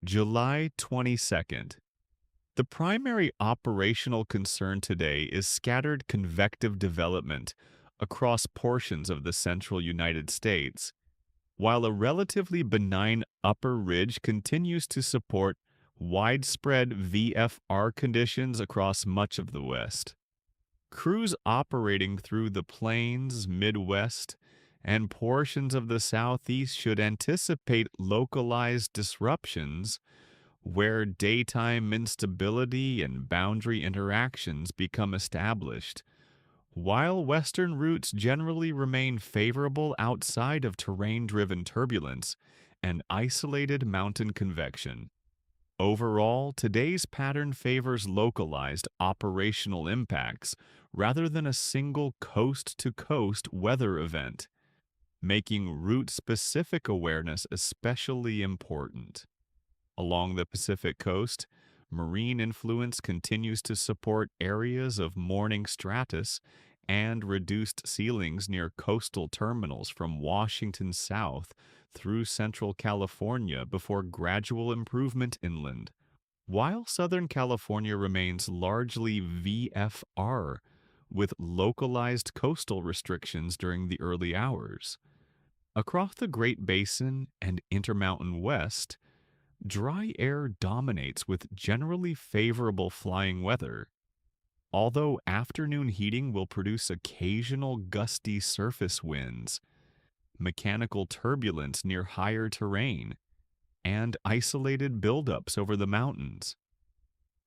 July 22nd. The primary operational concern today is scattered convective development across portions of the central United States, while a relatively benign upper ridge continues to support widespread VFR conditions across much of the West. Crews operating through the plains, Midwest, and portions of the Southeast should anticipate localized disruptions where daytime instability and boundary interactions become established, while Western routes generally remain favorable outside of terrain-driven turbulence and isolated mountain convection. Overall, today's pattern favors localized operational impacts rather than a single coast-to-coast weather event, making route-specific awareness especially important. Along the Pacific coast, marine influence continues to support areas of morning stratus and reduced ceilings near coastal terminals from Washington south through central California before gradual improvement inland, while Southern California remains largely VFR with localized coastal restrictions during the early hours. Across the Great Basin and Intermountain West, dry air dominates with generally favorable flying weather, although afternoon heating will produce occasional gusty surface winds, mechanical turbulence near higher terrain, and isolated buildups over the mountains.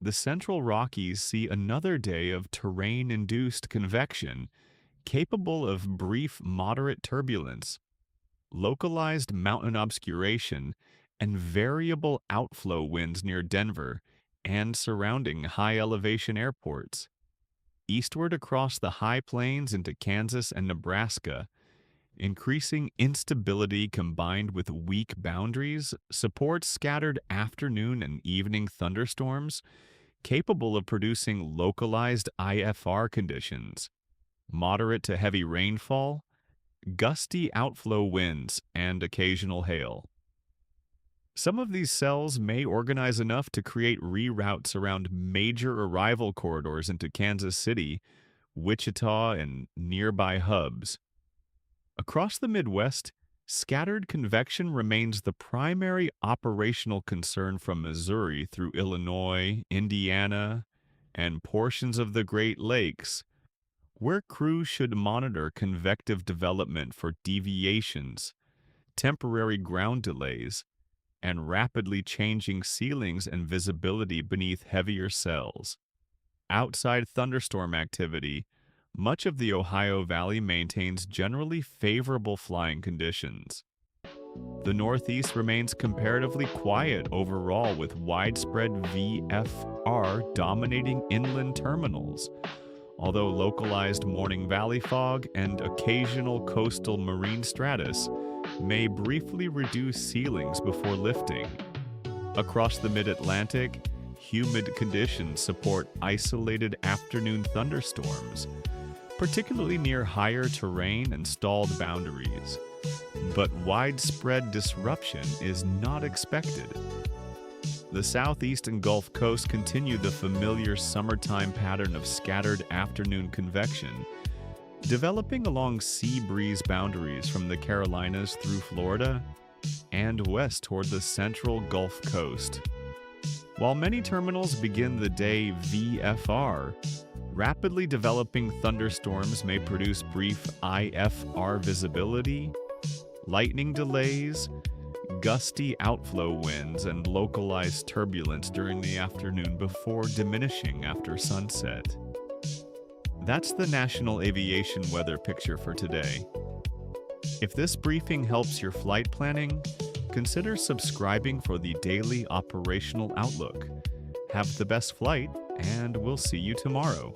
The central Rockies see another day of terrain-induced convection capable of brief moderate turbulence, localized mountain obscuration, and variable outflow winds near Denver and surrounding high-elevation airports. Eastward across the high plains into Kansas and Nebraska, increasing instability combined with weak boundaries supports scattered afternoon and evening thunderstorms capable of producing localized IFR conditions, moderate to heavy rainfall, gusty outflow winds, and occasional hail. Some of these cells may organize enough to create reroutes around major arrival corridors into Kansas City, Wichita, and nearby hubs. Across the Midwest, scattered convection remains the primary operational concern from Missouri through Illinois, Indiana, and portions of the Great Lakes, where crews should monitor convective development for deviations, temporary ground delays, and rapidly changing ceilings and visibility beneath heavier cells. Outside thunderstorm activity, much of the Ohio Valley maintains generally favorable flying conditions. The Northeast remains comparatively quiet overall with widespread VFR dominating inland terminals, although localized morning valley fog and occasional coastal marine stratus may briefly reduce ceilings before lifting. Across the mid-Atlantic, humid conditions support isolated afternoon thunderstorms, particularly near higher terrain and stalled boundaries. But widespread disruption is not expected. The southeast and Gulf Coast continue the familiar summertime pattern of scattered afternoon convection, developing along sea breeze boundaries from the Carolinas through Florida and west toward the central Gulf Coast. While many terminals begin the day VFR, rapidly developing thunderstorms may produce brief IFR visibility, lightning delays, gusty outflow winds, and localized turbulence during the afternoon before diminishing after sunset. That's the National Aviation weather picture for today. If this briefing helps your flight planning, consider subscribing for the daily operational outlook. Have the best flight, and we'll see you tomorrow.